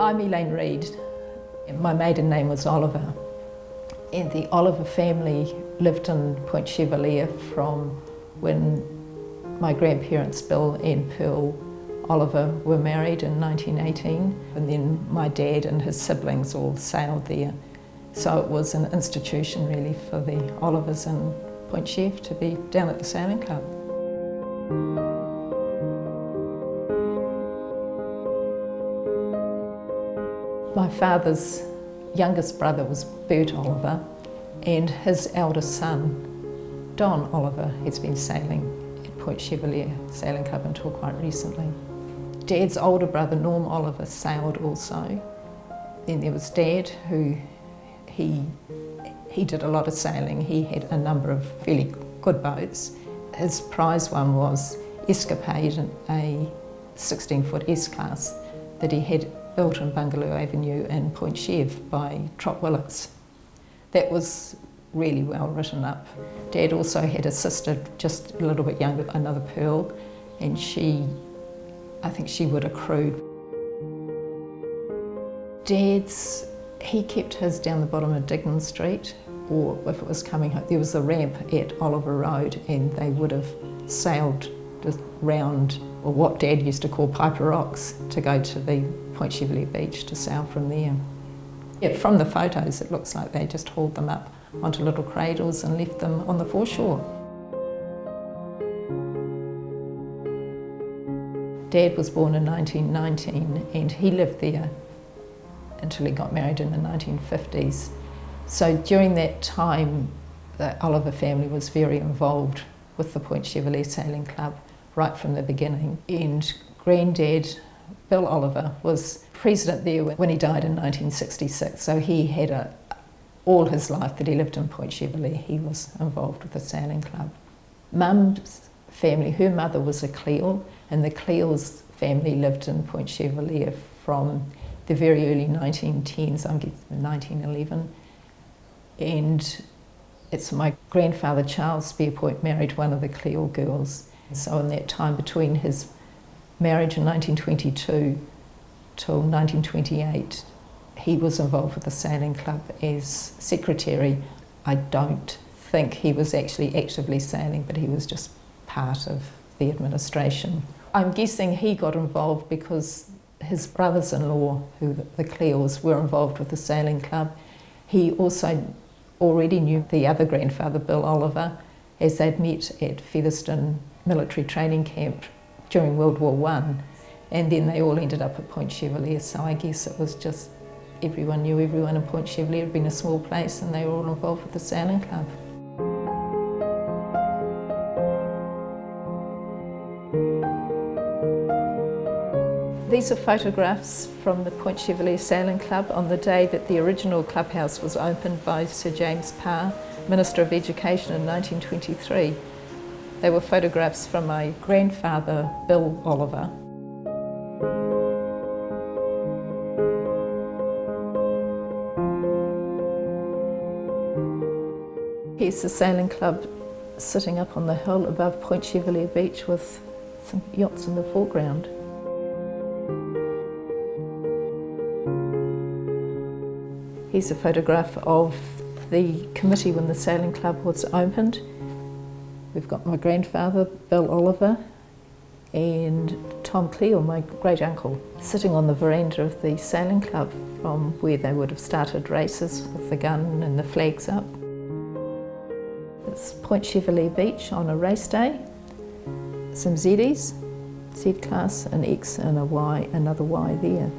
I'm Elaine Read. My maiden name was Oliver, and the Oliver family lived in Point Chevalier from when my grandparents Bill and Pearl Oliver were married in 1918, and then my dad and his siblings all sailed there. So it was an institution really for the Olivers in Point Chev to be down at the Sailing Club. My father's youngest brother was Bert Oliver, and his eldest son, Don Oliver, has been sailing at Point Chevalier Sailing Club until quite recently. Dad's older brother, Norm Oliver, sailed also. Then there was Dad, who he did a lot of sailing. He had a number of fairly good boats. His prize one was Escapade, a 16-foot S-class that he had built in Bungaloo Avenue in Point Chev by Trot Willits. That was really well written up. Dad also had a sister just a little bit younger, another Pearl, and I think she would have crewed. He kept his down the bottom of Dignan Street, or if it was coming home, there was a ramp at Oliver Road, and they would have sailed just round, or what Dad used to call Piper Rocks, to go to the Point Chevalier beach to sail from there. Yeah, from the photos it looks like they just hauled them up onto little cradles and left them on the foreshore. Dad was born in 1919 and he lived there until he got married in the 1950s. So during that time the Oliver family was very involved with the Point Chevalier Sailing Club right from the beginning, and Granddad Bill Oliver was president there when he died in 1966, so he had all his life that he lived in Point Chevalier, he was involved with the sailing club. Mum's family, her mother was a Cleal, and the Cleal's family lived in Point Chevalier from the very early 1910s, I'm guessing 1911, and it's my grandfather Charles Spearpoint married one of the Cleal girls. So in that time between his marriage in 1922 till 1928, he was involved with the sailing club as secretary. I don't think he was actually actively sailing, but he was just part of the administration. I'm guessing he got involved because his brothers-in-law, who the Cleals, were involved with the sailing club. He also already knew the other grandfather, Bill Oliver, as they'd met at Featherston Military Training Camp during World War I, and then they all ended up at Point Chevalier, so I guess it was just everyone knew everyone in Point Chevalier. It had been a small place and they were all involved with the sailing club. These are photographs from the Point Chevalier Sailing Club on the day that the original clubhouse was opened by Sir James Parr, Minister of Education in 1923. They were photographs from my grandfather, Bill Oliver. Here's the sailing club sitting up on the hill above Point Chevalier Beach with some yachts in the foreground. Here's a photograph of the committee when the sailing club was opened. We've got my grandfather, Bill Oliver, and Tom Cleal, my great uncle, sitting on the veranda of the sailing club from where they would have started races with the gun and the flags up. It's Point Chevalier Beach on a race day. Some Z's, Z-class, an X and a Y, another Y there.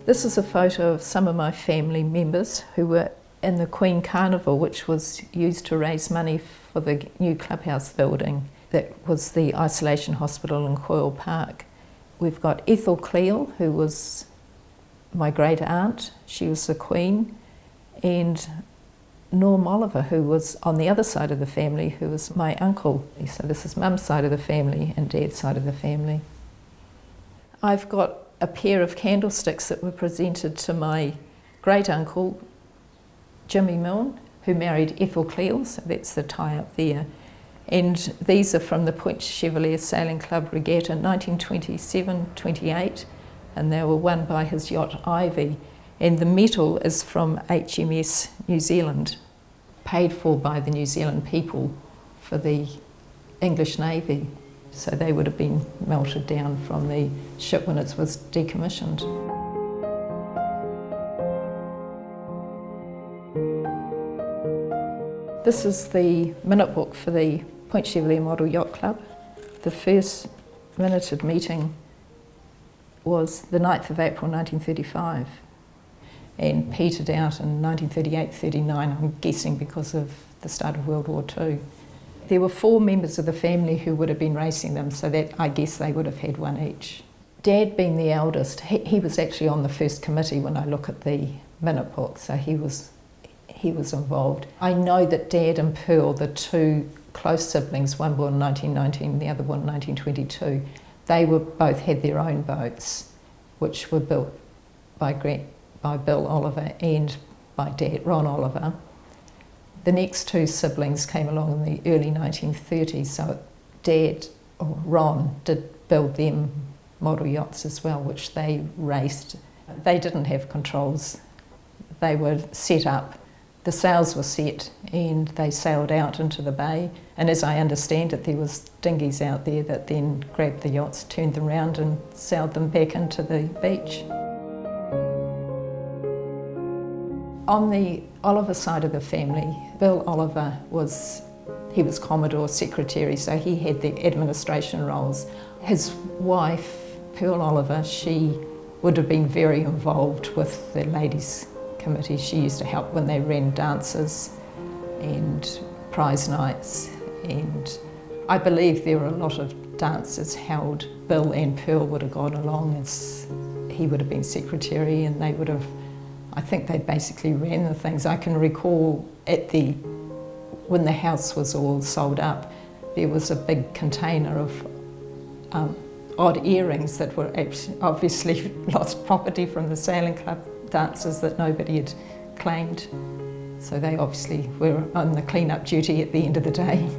This is a photo of some of my family members who were in the Queen Carnival, which was used to raise money for the new clubhouse building. That was the isolation hospital in Coyle Park. We've got Ethel Cleal, who was my great aunt. She was the Queen. And Norm Oliver, who was on the other side of the family, who was my uncle. So this is Mum's side of the family and Dad's side of the family. I've got a pair of candlesticks that were presented to my great uncle, Jimmy Milne, who married Ethel Cleal, so that's the tie up there. And these are from the Point Chevalier Sailing Club regatta 1927-28, and they were won by his yacht Ivy. And the medal is from HMS New Zealand, paid for by the New Zealand people for the English Navy. So they would have been melted down from the ship when it was decommissioned. This is the minute book for the Point Chevalier Model Yacht Club. The first minuted meeting was the 9th of April 1935 and petered out in 1938-39, I'm guessing because of the start of World War II. There were 4 members of the family who would have been racing them, so that I guess they would have had one each. Dad being the eldest, he was actually on the first committee when I look at the minute book, so he was involved. I know that Dad and Pearl, the 2 close siblings, one born in 1919, the other born in 1922, they both had their own boats, which were built by Bill Oliver and by Dad, Ron Oliver. The next 2 siblings came along in the early 1930s, so Dad, or Ron, did build them model yachts as well, which they raced. They didn't have controls. They were set up. The sails were set and they sailed out into the bay, and as I understand it, there was dinghies out there that then grabbed the yachts, turned them round and sailed them back into the beach. On the Oliver side of the family, Bill Oliver was Commodore Secretary, so he had the administration roles. His wife, Pearl Oliver, she would have been very involved with the ladies' committee. She used to help when they ran dances and prize nights, and I believe there were a lot of dances held. Bill and Pearl would have gone along as he would have been secretary, and they would have, I think they basically ran the things. I can recall when the house was all sold up, there was a big container of odd earrings that were obviously lost property from the sailing club dances that nobody had claimed. So they obviously were on the clean-up duty at the end of the day.